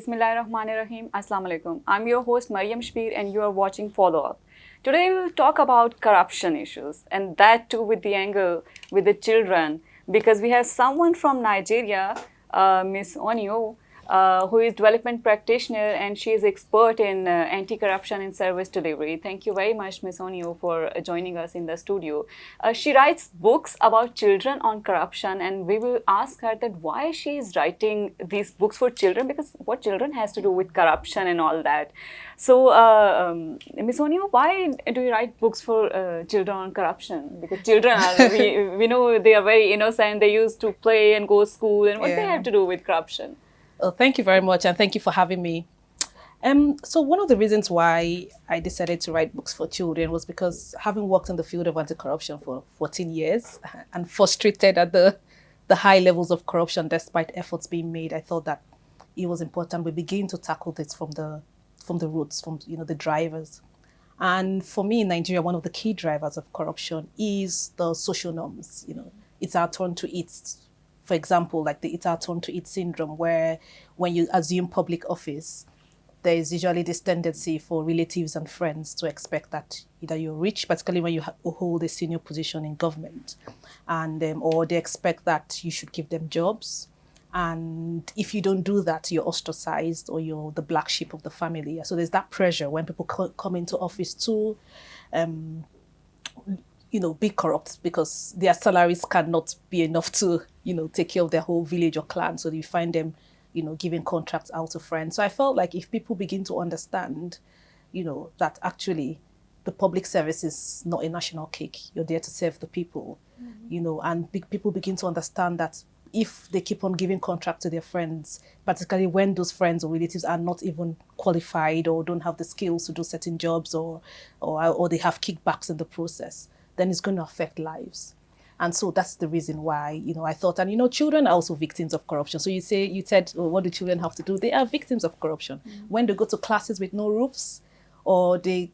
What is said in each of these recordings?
Bismillahirrahmanirrahim. Assalamu alaikum. I'm your host Mariam Shbir and you are watching Follow Up. Today we will talk about corruption issues and that too with the angle with the children because we have someone from Nigeria, Miss Onyinye Ough, who is development practitioner and she is expert in anti-corruption in service delivery. Thank you very much, Miss Onyinye Ough, for joining us in the studio. She writes books about children on corruption, and we will ask her that why she is writing these books for children, because what children has to do with corruption and all that. So, Miss Onyinye Ough, why do you write books for children on corruption? Because children are, we know they are very innocent. They used to play and go to school, and what they have to do with corruption? Oh, thank you very much, and thank you for having me. So one of the reasons why I decided to write books for children was because having worked in the field of anti-corruption for 14 years and frustrated at the high levels of corruption despite efforts being made, I thought that it was important we begin to tackle this from the roots, from the drivers. And for me in Nigeria, one of the key drivers of corruption is the social norms. It's our turn to eat. For example, like the "it's our turn to eat" syndrome, where when you assume public office, there is usually this tendency for relatives and friends to expect that either you're rich, particularly when you hold a senior position in government, and or they expect that you should give them jobs. And if you don't do that, you're ostracized or you're the black sheep of the family. So there's that pressure when people come into office to be corrupt because their salaries cannot be enough to, take care of their whole village or clan. So you find them, giving contracts out to friends. So I felt like if people begin to understand, that actually the public service is not a national cake. You're there to serve the people, and people begin to understand that if they keep on giving contracts to their friends, particularly when those friends or relatives are not even qualified or don't have the skills to do certain jobs or they have kickbacks in the process, then it's going to affect lives. And so that's the reason why, I thought, and children are also victims of corruption. So you said, well, what do children have to do? They are victims of corruption. When they go to classes with no roofs, or they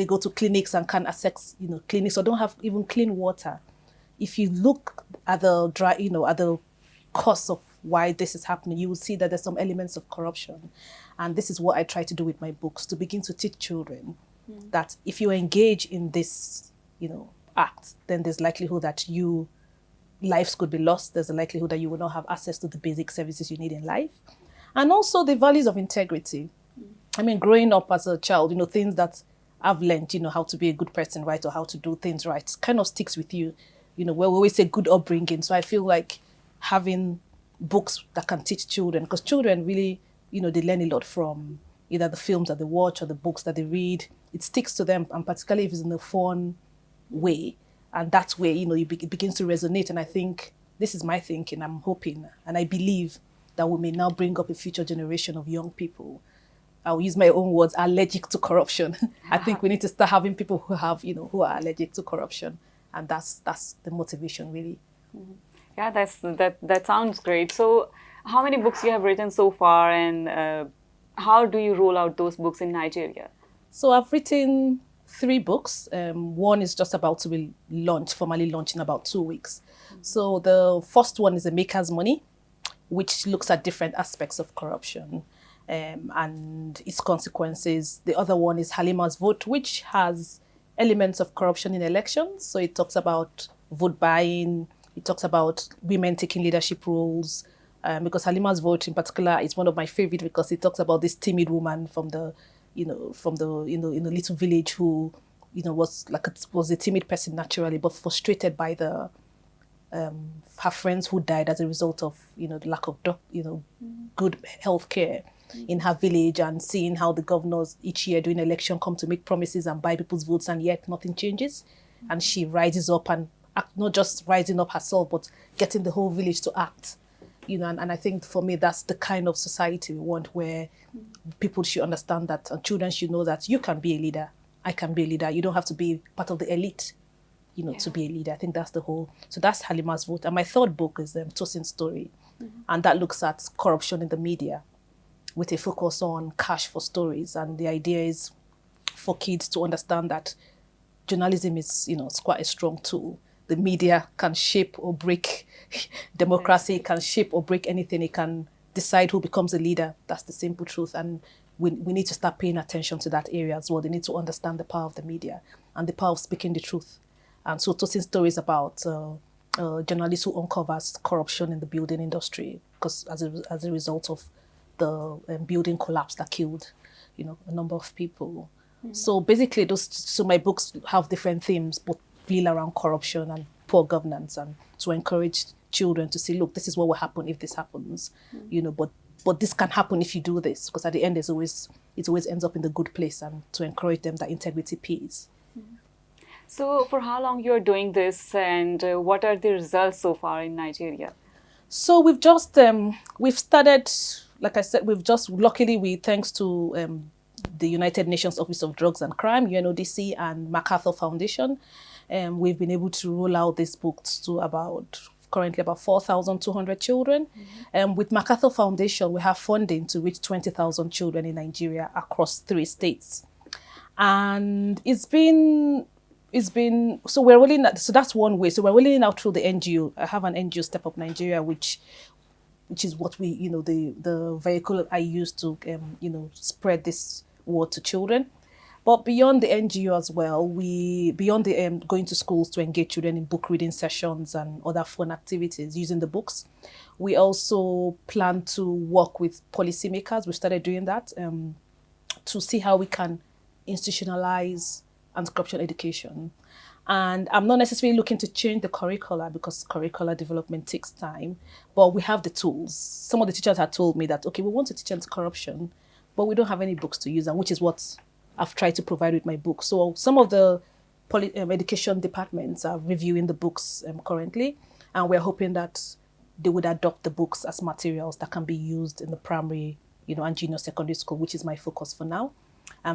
go to clinics and can't access, clinics or don't have even clean water. If you look at the at the cause of why this is happening, you will see that there's some elements of corruption. And this is what I try to do with my books, to begin to teach children that if you engage in this, act, then there's likelihood that lives could be lost. There's a likelihood that you will not have access to the basic services you need in life. And also the values of integrity. I mean, growing up as a child, things that I've learned, how to be a good person, right, or how to do things right, kind of sticks with you. Where we always say good upbringing. So I feel like having books that can teach children, because children really, they learn a lot from either the films that they watch or the books that they read. It sticks to them, and particularly if it's in a fun way, and that way, it begins to resonate. And I think this is my thinking. I'm hoping and I believe that we may now bring up a future generation of young people. I'll use my own words, allergic to corruption. I think we need to start having people who have, who are allergic to corruption, and that's the motivation, really. Yeah, that sounds great. So, how many books you have written so far, and how do you roll out those books in Nigeria? So I've written 3 books. One is just about to be formally launched in about 2 weeks. So the first one is A Maker's Money, which looks at different aspects of corruption and its consequences. The other one is Halima's Vote, which has elements of corruption in elections. So it talks about vote buying. It talks about women taking leadership roles. Because Halima's Vote in particular is one of my favorite because it talks about this timid woman from the little village who, was a timid person naturally, but frustrated by her friends who died as a result of, the lack of, good health care in her village, and seeing how the governors each year during election come to make promises and buy people's votes, and yet nothing changes. And she rises up and not just rising up herself, but getting the whole village to act. And I think for me, that's the kind of society we want, where people should understand that, and children should know that you can be a leader. I can be a leader. You don't have to be part of the elite, to be a leader. I think that's so that's Halima's Vote. And my third book is Tosin's Story. And that looks at corruption in the media with a focus on cash for stories. And the idea is for kids to understand that journalism is, it's quite a strong tool. The media can shape or break democracy, it can shape or break anything. It can decide who becomes a leader. That's the simple truth. And we need to start paying attention to that area as well. They need to understand the power of the media and the power of speaking the truth. And so tossing stories about journalists who uncovers corruption in the building industry, because as a result of the building collapse that killed, a number of people. So basically, so my books have different themes, but feel around corruption and poor governance, and to encourage children to see, look, this is what will happen if this happens, but this can happen if you do this, because at the end, it always ends up in the good place, and to encourage them that integrity pays. So for how long you're doing this, and what are the results so far in Nigeria? So we've started, like I said, luckily, thanks to the United Nations Office of Drugs and Crime, UNODC, and MacArthur Foundation, we've been able to roll out these books to currently about 4,200 children. With MacArthur Foundation, we have funding to reach 20,000 children in Nigeria across 3 states. And so we're rolling out, so that's one way. So we're rolling out through the NGO. I have an NGO, Step Up Nigeria, which is what we, the vehicle I use to, spread this word to children. But beyond the NGO as well, beyond the going to schools to engage children in book reading sessions and other fun activities using the books, we also plan to work with policymakers. We started doing that to see how we can institutionalize anti-corruption education. And I'm not necessarily looking to change the curricula, because curricular development takes time, but we have the tools. Some of the teachers had told me that, okay, we want to teach anti-corruption, but we don't have any books to use, and which is what I've tried to provide with my book. So some of the education departments are reviewing the books currently, and we're hoping that they would adopt the books as materials that can be used in the primary, and junior secondary school, which is my focus for now.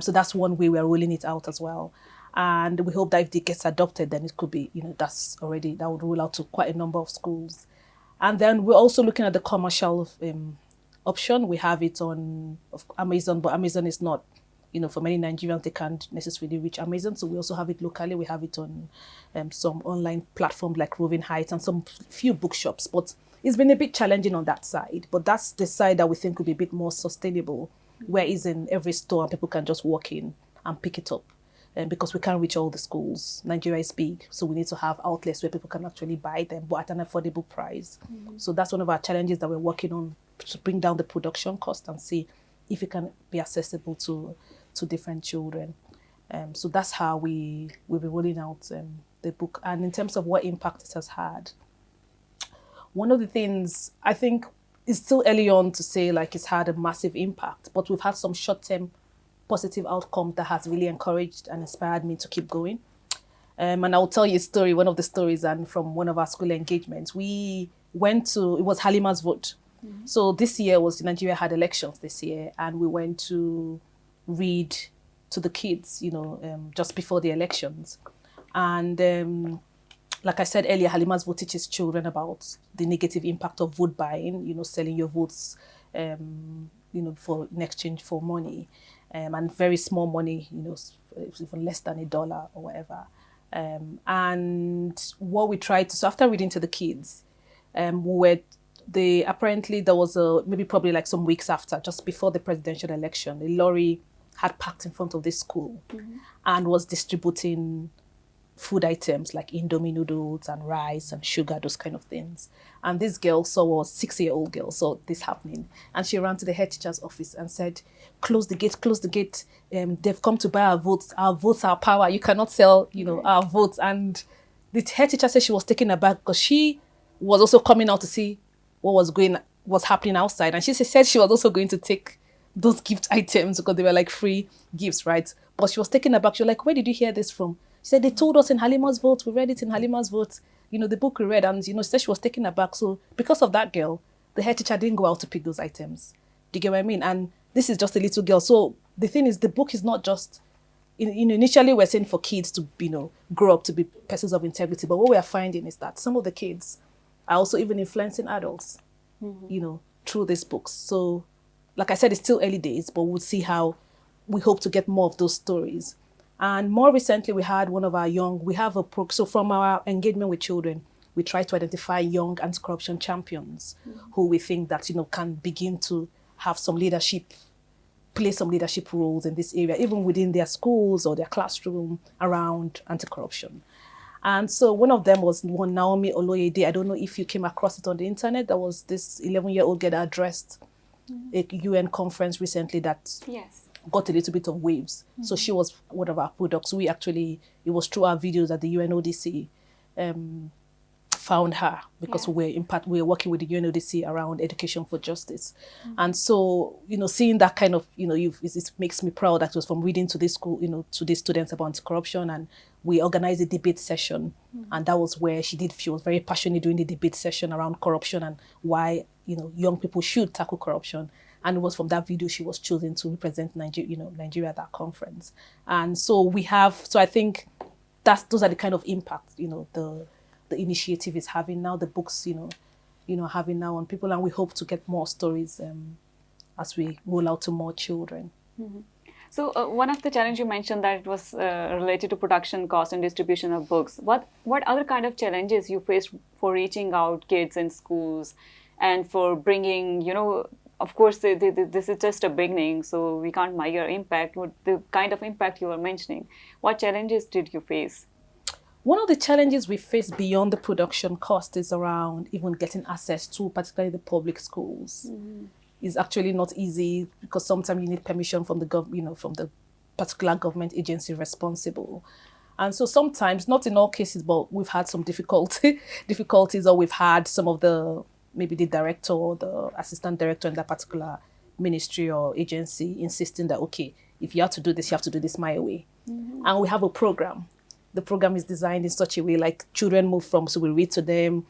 So that's one way we're rolling it out as well. And we hope that if it gets adopted, then it could be, that would roll out to quite a number of schools. And then we're also looking at the commercial option. We have it on Amazon, but Amazon is not, for many Nigerians, they can't necessarily reach Amazon. So we also have it locally. We have it on some online platforms like Roving Heights and some few bookshops. But it's been a bit challenging on that side. But that's the side that we think would be a bit more sustainable, where it's in every store and people can just walk in and pick it up. Because we can't reach all the schools. Nigeria is big, so we need to have outlets where people can actually buy them, but at an affordable price. So that's one of our challenges that we're working on, to bring down the production cost and see if it can be accessible to different children. So that's how we'll be rolling out the book. And in terms of what impact it has had, one of the things, I think it's still early on to say like it's had a massive impact, but we've had some short-term positive outcome that has really encouraged and inspired me to keep going. And I'll tell you a story, one of the stories, and from one of our school engagements. We went to, it was Halima's vote. So this year Nigeria had elections this year, and we went to read to the kids, just before the elections. And like I said earlier, Halima's vote teaches children about the negative impact of vote buying, selling your votes, for in exchange for money. And very small money, even less than $1 or whatever. And what we tried to, so after reading to the kids, apparently there was probably like some weeks after, just before the presidential election, a lorry had parked in front of this school and was distributing food items like Indomie noodles and rice and sugar, those kind of things. And this girl saw a 6-year-old girl, saw this happening. And she ran to the head teacher's office and said, close the gate. They've come to buy our votes. Our votes are power. You cannot sell, our votes. And the head teacher said she was taken aback because she was also coming out to see what was happening outside. And she said she was also going to take those gift items because they were like free gifts, right? But she was taken aback. She was like, where did you hear this from? She said, they told us in Halima's vote. We read it in Halima's vote. The book we read. And, she said she was taken aback. So because of that girl, the head teacher didn't go out to pick those items. Do you get what I mean? And this is just a little girl. So the thing is, the book is not just, initially we're saying for kids to, grow up to be persons of integrity. But what we are finding is that some of the kids are also even influencing adults, through these books. So like I said, it's still early days, but we'll see how we hope to get more of those stories. And more recently, we had so from our engagement with children, we try to identify young anti-corruption champions who we think that, can begin to have some leadership, play some leadership roles in this area, even within their schools or their classroom around anti-corruption. And so one of them was one Naomi Oloyede. I don't know if you came across it on the internet. There was this 11-year-old girl that addressed a UN conference recently that got a little bit of waves. So she was one of our products. It was through our videos that the UNODC found her, because we were working with the UNODC around education for justice. And so, seeing that kind of, it makes me proud that it was from reading to this school, to these students about anti-corruption, and we organized a debate session. And that was where she was very passionate during the debate session around corruption and why, young people should tackle corruption. And it was from that video she was chosen to represent Nigeria at that conference. And so I think those are the kind of impact, the initiative is having now, the books, having now on people, and we hope to get more stories as we roll out to more children. So one of the challenges you mentioned that it was related to production cost and distribution of books. What other kind of challenges you faced for reaching out kids in schools and for bringing, of course, this is just a beginning, so we can't measure impact, the kind of impact you were mentioning. What challenges did you face? One of the challenges we face beyond the production cost is around even getting access to, particularly the public schools. It's actually not easy, because sometimes you need permission from from the particular government agency responsible. And so sometimes, not in all cases, but we've had some difficulties, or we've had some of maybe the director or the assistant director in that particular ministry or agency insisting that, okay, if you have to do this, you have to do this my way. And we have a program. The program is designed in such a way, like children move from, so we read to them,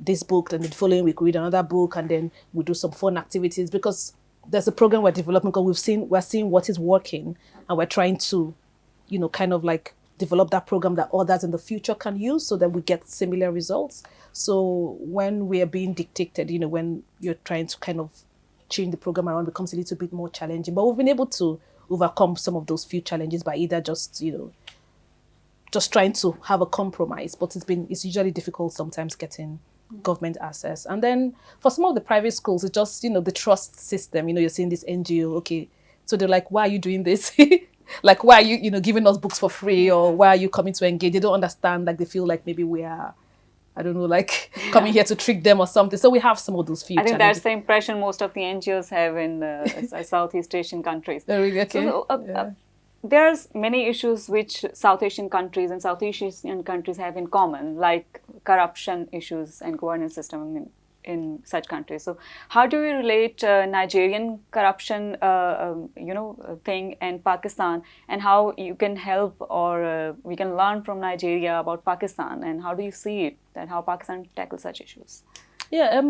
this book, and the following week we read another book, and then we do some fun activities, because there's a program we're developing, because we're seeing what is working, and we're trying to, kind of like develop that program that others in the future can use, so that we get similar results. So when we are being dictated, when you're trying to kind of change the program around, it becomes a little bit more challenging. But we've been able to overcome some of those few challenges by either just trying to have a compromise, but it's usually difficult sometimes getting government access. And then for some of the private schools, it's just, the trust system, you're seeing this NGO, okay, so they're like, why are you doing this? Like, why are you, giving us books for free, or why are you coming to engage? They don't understand, like they feel like maybe we are, I don't know, like coming here to trick them or something. So we have some of those few I think challenges. that's the impression most of the NGOs have in Southeast Asian countries. Oh, really? Okay. There's many issues which South Asian countries and Southeast Asian countries have in common, like corruption issues and governance system in such countries. So how do we relate Nigerian corruption thing and Pakistan, and how you can help, or we can learn from Nigeria about Pakistan, and how do you see it, and how Pakistan tackles such issues? Yeah,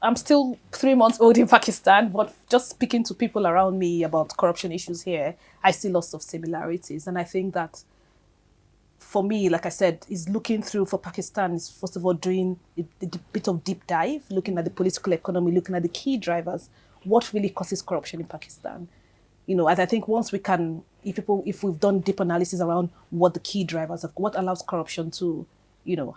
I'm still 3 months old in Pakistan, but just speaking to people around me about corruption issues here, I see lots of similarities. And I think that for me, like I said, is looking through for Pakistan is first of all doing a bit of deep dive, looking at the political economy, looking at the key drivers, what really causes corruption in Pakistan. As I think once we can, if we've done deep analysis around what the key drivers of what allows corruption to,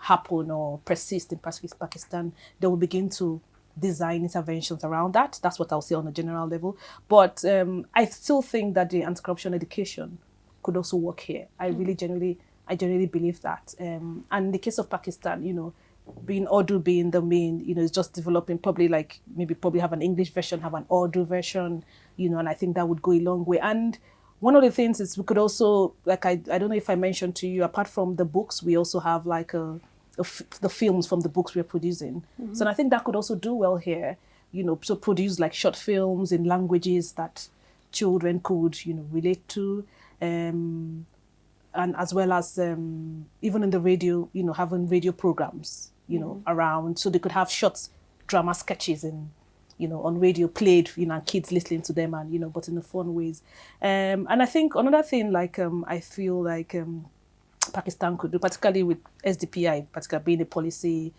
happen or persist in Pakistan, they will begin to design interventions around that. That's what I'll say on a general level. But I still think that the anti-corruption education could also work here. I genuinely believe that. And in the case of Pakistan, being Urdu being the main, it's just developing, probably have an English version, have an Urdu version, and I think that would go a long way. And one of the things is we could also, like, I don't know if I mentioned to you, apart from the books, we also have like the films from the books we're producing. So I think that could also do well here, so produce like short films in languages that children could, relate to, and as well as even in the radio, having radio programs, around, so they could have short drama sketches on radio played, and kids listening to them, and but in the fun ways. And I think another thing, like I feel like Pakistan could do, particularly with SDPI, particularly being a policy,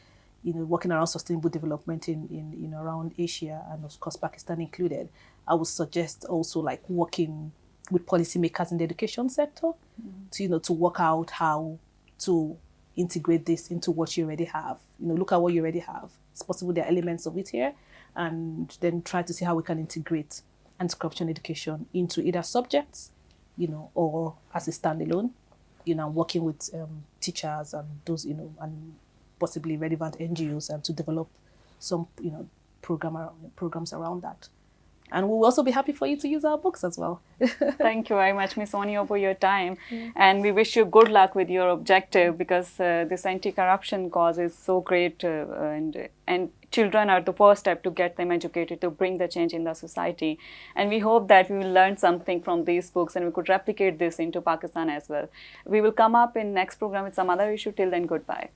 working around sustainable development in around Asia, and of course Pakistan included. I would suggest also like working with policymakers in the education sector, to work out how to integrate this into what you already have. Look at what you already have. It's possible there are elements of it here, and then try to see how we can integrate anti-corruption education into either subjects, or as a standalone, working with teachers and those, and possibly relevant NGOs, and to develop some, programs around that. And we'll also be happy for you to use our books as well. Thank you very much, Ms. Onyinye, for your time. And we wish you good luck with your objective, because this anti-corruption cause is so great, and children are the first step to get them educated, to bring the change in the society. And we hope that we will learn something from these books and we could replicate this into Pakistan as well. We will come up in next program with some other issue. Till then, goodbye.